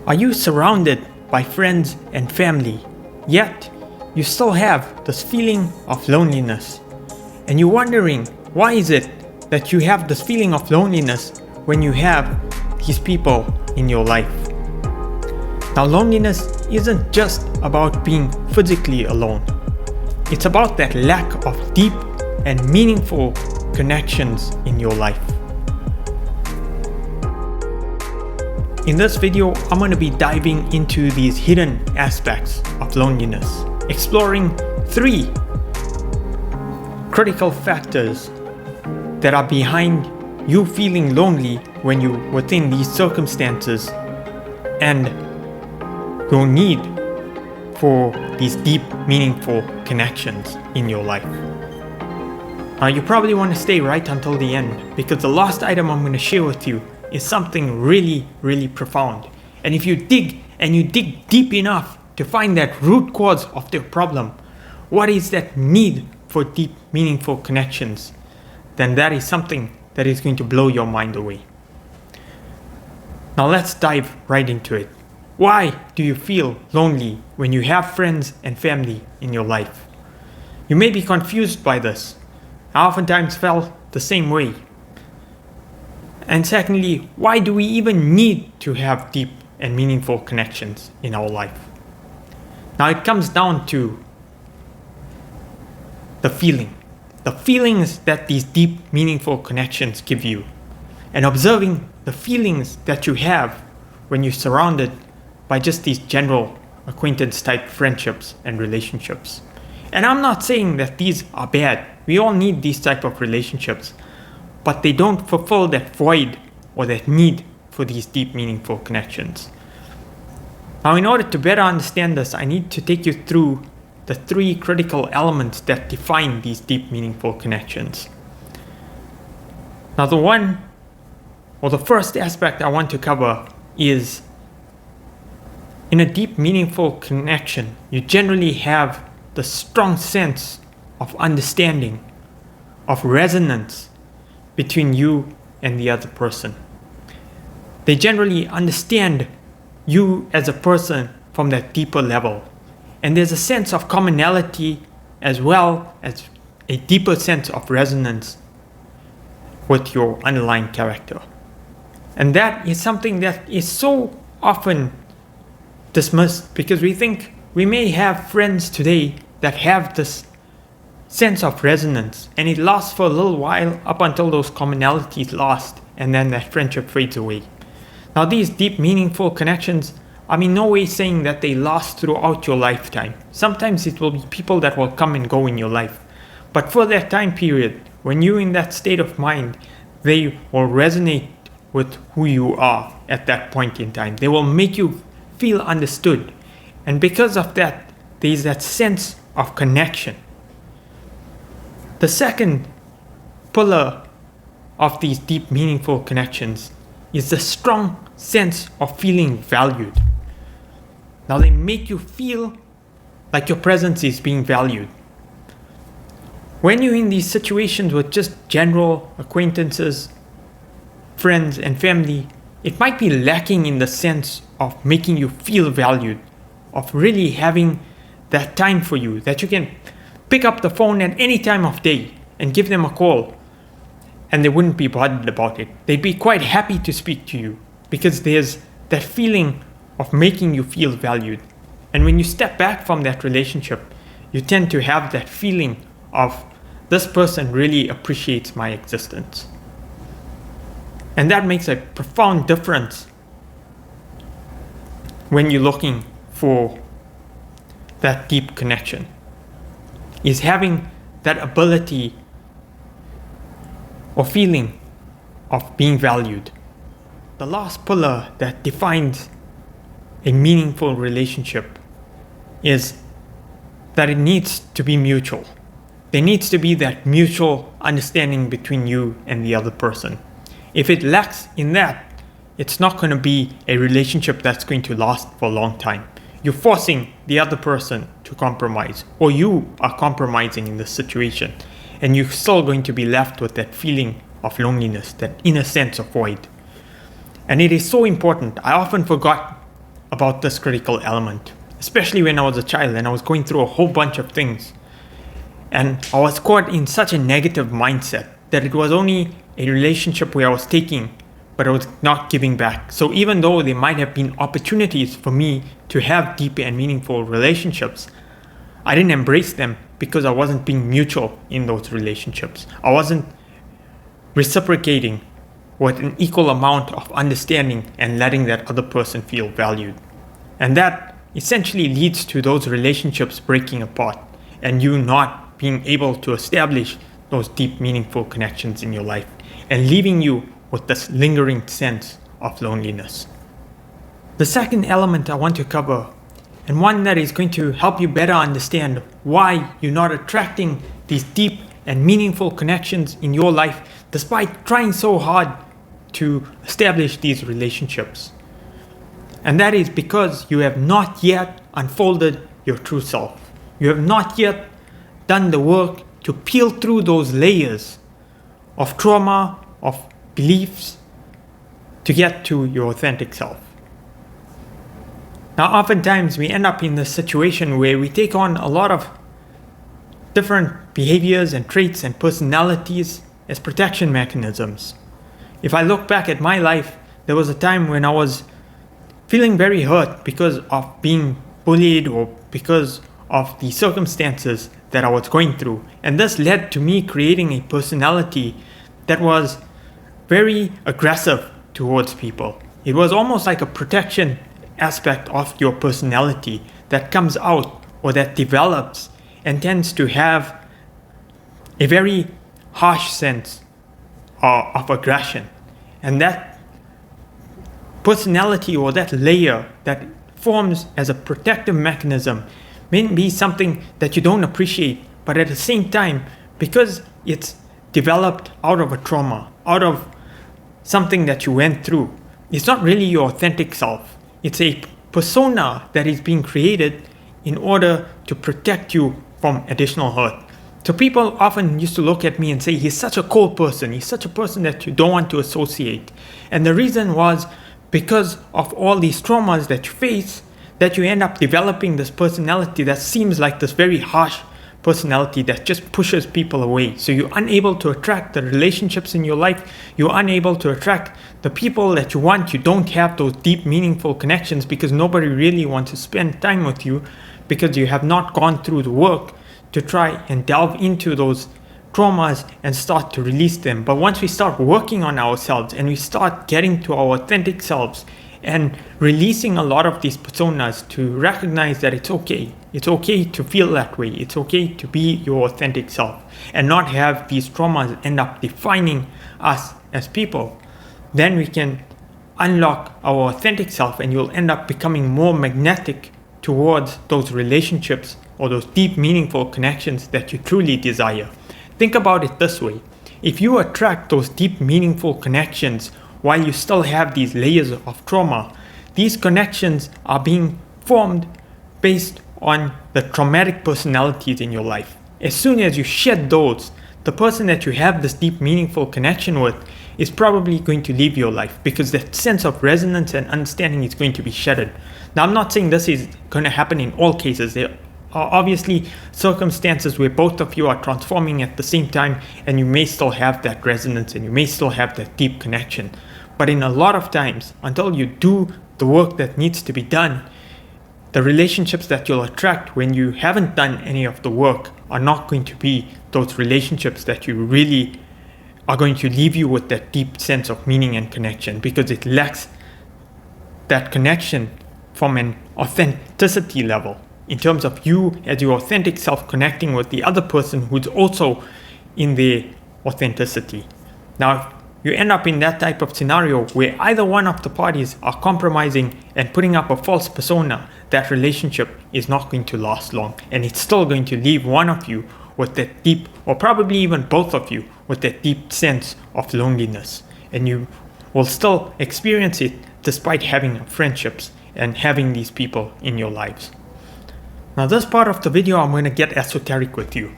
Are you surrounded by friends and family, yet you still have this feeling of loneliness? And you're wondering, why is it that you have this feeling of loneliness when you have these people in your life? Now, loneliness isn't just about being physically alone. It's about that lack of deep and meaningful connections in your life. In this video, I'm going to be diving into these hidden aspects of loneliness, exploring 3 critical factors that are behind you feeling lonely when you're within these circumstances and your need for these deep, meaningful connections in your life. Now, you probably want to stay right until the end, because the last item I'm going to share with you is something really, really profound. And if you dig deep enough to find that root cause of the problem, what is that need for deep, meaningful connections, then that is something that is going to blow your mind away. Now let's dive right into it. Why do you feel lonely when you have friends and family in your life? You may be confused by this. I oftentimes felt the same way. And secondly, why do we even need to have deep and meaningful connections in our life? Now it comes down to the feelings that these deep, meaningful connections give you, and observing the feelings that you have when you're surrounded by just these general acquaintance type friendships and relationships. And I'm not saying that these are bad. We all need these type of relationships, but they don't fulfill that void or that need for these deep, meaningful connections. Now, in order to better understand this, I need to take you through the 3 critical elements that define these deep, meaningful connections. Now, the first aspect I want to cover is, in a deep, meaningful connection, you generally have the strong sense of understanding, of resonance between you and the other person. They generally understand you as a person from that deeper level. And there's a sense of commonality as well as a deeper sense of resonance with your underlying character. And that is something that is so often dismissed, because we think we may have friends today that have this sense of resonance, and it lasts for a little while up until those commonalities lost, and then that friendship fades away. Now, these deep, meaningful connections, I'm in no way saying that they last throughout your lifetime. Sometimes it will be people that will come and go in your life, but for that time period, when you're in that state of mind, they will resonate with who you are at that point in time. They will make you feel understood, and because of that, there is that sense of connection. The second pillar of these deep, meaningful connections is the strong sense of feeling valued. Now, they make you feel like your presence is being valued. When you're in these situations with just general acquaintances, friends, and family, it might be lacking in the sense of making you feel valued, of really having that time for you, that you can pick up the phone at any time of day and give them a call, and they wouldn't be bothered about it. They'd be quite happy to speak to you, because there's that feeling of making you feel valued. And when you step back from that relationship, you tend to have that feeling of, this person really appreciates my existence. And that makes a profound difference when you're looking for that deep connection, is having that ability or feeling of being valued. The last pillar that defines a meaningful relationship is that it needs to be mutual. There needs to be that mutual understanding between you and the other person. If it lacks in that, it's not going to be a relationship that's going to last for a long time. You're forcing the other person to compromise, or you are compromising in this situation, and you're still going to be left with that feeling of loneliness, that inner sense of void. And it is so important. I often forgot about this critical element, especially when I was a child and I was going through a whole bunch of things. And I was caught in such a negative mindset that it was only a relationship where I was taking, but I was not giving back. So even though there might have been opportunities for me to have deep and meaningful relationships, I didn't embrace them because I wasn't being mutual in those relationships. I wasn't reciprocating with an equal amount of understanding and letting that other person feel valued. And that essentially leads to those relationships breaking apart and you not being able to establish those deep, meaningful connections in your life and leaving you with this lingering sense of loneliness. The second element I want to cover, and one that is going to help you better understand why you're not attracting these deep and meaningful connections in your life despite trying so hard to establish these relationships. And that is because you have not yet unfolded your true self. You have not yet done the work to peel through those layers of trauma, of beliefs, to get to your authentic self. Now, oftentimes we end up in this situation where we take on a lot of different behaviors and traits and personalities as protection mechanisms. If I look back at my life, there was a time when I was feeling very hurt because of being bullied or because of the circumstances that I was going through. And this led to me creating a personality that was very aggressive towards people. It was almost like a protection aspect of your personality that comes out or that develops and tends to have a very harsh sense of aggression. And that personality or that layer that forms as a protective mechanism may be something that you don't appreciate, but at the same time, because it's developed out of a trauma, out of something that you went through, it's not really your authentic self. It's a persona that is being created in order to protect you from additional hurt. So people often used to look at me and say, he's such a cold person. He's such a person that you don't want to associate. And the reason was because of all these traumas that you face, that you end up developing this personality that seems like this very harsh personality that just pushes people away. So you're unable to attract the relationships in your life. You're unable to attract the people that you want. You don't have those deep, meaningful connections because nobody really wants to spend time with you because you have not gone through the work to try and delve into those traumas and start to release them. But once we start working on ourselves and we start getting to our authentic selves and releasing a lot of these personas to recognize that it's okay to feel that way, it's okay to be your authentic self and not have these traumas end up defining us as people, then we can unlock our authentic self and you'll end up becoming more magnetic towards those relationships or those deep, meaningful connections that you truly desire. Think about it this way. If you attract those deep, meaningful connections while you still have these layers of trauma, these connections are being formed based on the traumatic personalities in your life. As soon as you shed those, the person that you have this deep, meaningful connection with is probably going to leave your life because that sense of resonance and understanding is going to be shattered. Now, I'm not saying this is going to happen in all cases. There are obviously circumstances where both of you are transforming at the same time and you may still have that resonance and you may still have that deep connection. But in a lot of times, until you do the work that needs to be done, the relationships that you'll attract when you haven't done any of the work are not going to be those relationships that you really are going to leave you with that deep sense of meaning and connection because it lacks that connection from an authenticity level in terms of you as your authentic self connecting with the other person who's also in their authenticity. Now, you end up in that type of scenario where either one of the parties are compromising and putting up a false persona, that relationship is not going to last long and it's still going to leave one of you with that deep, or probably even both of you, with that deep sense of loneliness. And you will still experience it despite having friendships and having these people in your lives. Now, this part of the video, I'm going to get esoteric with you.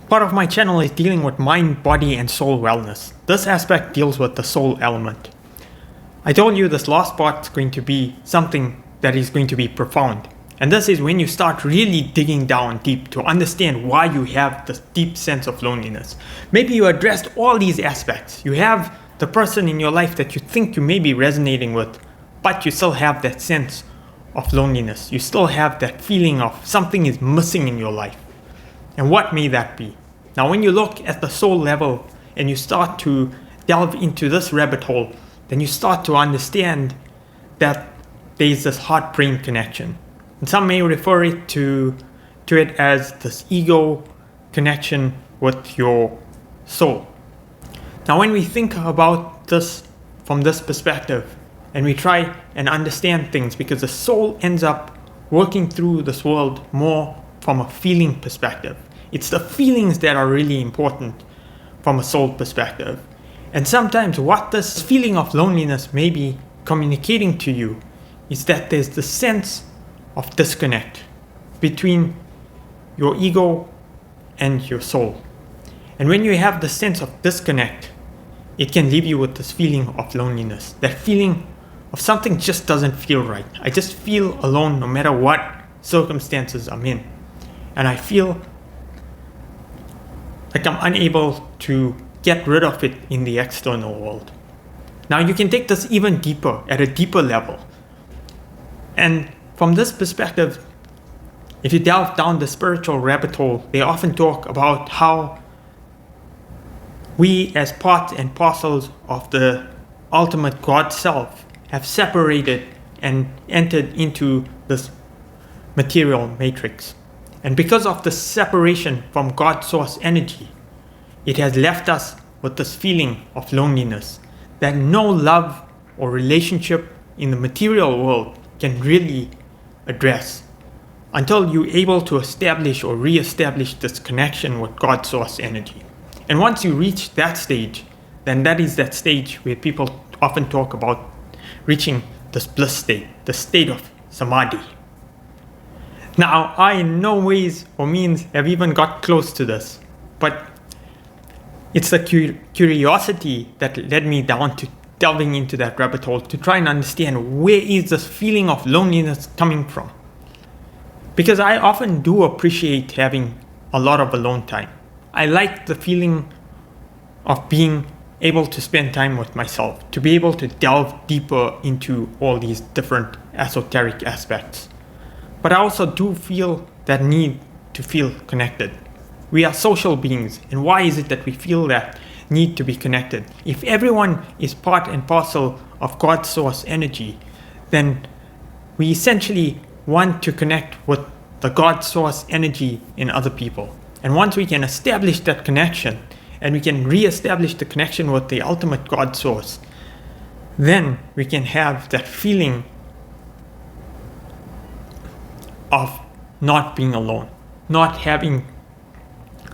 Part of my channel is dealing with mind, body, and soul wellness. This aspect deals with the soul element. I told you this last part is going to be something that is going to be profound. And this is when you start really digging down deep to understand why you have this deep sense of loneliness. Maybe you addressed all these aspects. You have the person in your life that you think you may be resonating with, but you still have that sense of loneliness. You still have that feeling of something is missing in your life. And what may that be? Now, when you look at the soul level and you start to delve into this rabbit hole, then you start to understand that there is this heart-brain connection. And some may refer to it as this ego connection with your soul. Now, when we think about this from this perspective, and we try and understand things, because the soul ends up working through this world more from a feeling perspective. It's the feelings that are really important from a soul perspective. And sometimes what this feeling of loneliness may be communicating to you is that there's the sense of disconnect between your ego and your soul. And when you have the sense of disconnect, it can leave you with this feeling of loneliness, that feeling of something just doesn't feel right. I just feel alone no matter what circumstances I'm in. And I feel like I'm unable to get rid of it in the external world. Now you can take this even deeper, at a deeper level. And from this perspective, if you delve down the spiritual rabbit hole, they often talk about how we, as parts and parcels of the ultimate God self, have separated and entered into this material matrix. And because of the separation from God's source energy, it has left us with this feeling of loneliness that no love or relationship in the material world can really address until you're able to establish or re-establish this connection with God's source energy. And once you reach that stage, then that is that stage where people often talk about reaching this bliss state, the state of samadhi. Now, I in no ways or means have even got close to this, but it's the curiosity that led me down to delving into that rabbit hole to try and understand where is this feeling of loneliness coming from. Because I often do appreciate having a lot of alone time. I like the feeling of being able to spend time with myself, to be able to delve deeper into all these different esoteric aspects. But I also do feel that need to feel connected. We are social beings, and why is it that we feel that need to be connected? If everyone is part and parcel of God's source energy, then we essentially want to connect with the God source energy in other people. And once we can establish that connection, and we can re-establish the connection with the ultimate God source, then we can have that feeling of not being alone, not having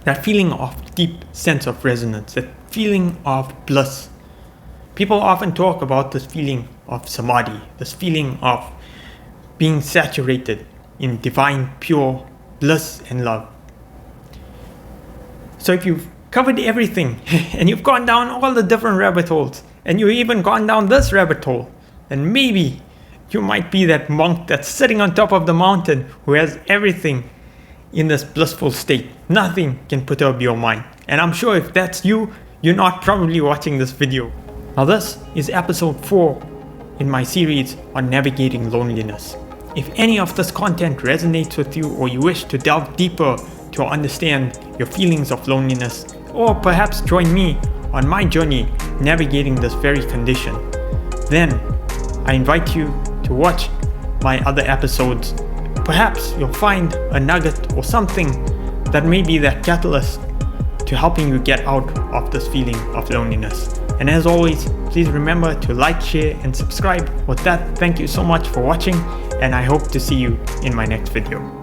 that feeling of deep sense of resonance, that feeling of bliss. People often talk about this feeling of samadhi, this feeling of being saturated in divine, pure bliss and love. So if you've covered everything and you've gone down all the different rabbit holes, and you've even gone down this rabbit hole, then maybe you might be that monk that's sitting on top of the mountain who has everything in this blissful state. Nothing can perturb your mind. And I'm sure if that's you, you're not probably watching this video. Now this is episode 4 in my series on navigating loneliness. If any of this content resonates with you, or you wish to delve deeper to understand your feelings of loneliness, or perhaps join me on my journey navigating this very condition, then I invite you to watch my other episodes. Perhaps you'll find a nugget or something that may be that catalyst to helping you get out of this feeling of loneliness. And as always, please remember to like, share, and subscribe. With that, thank you so much for watching, and I hope to see you in my next video.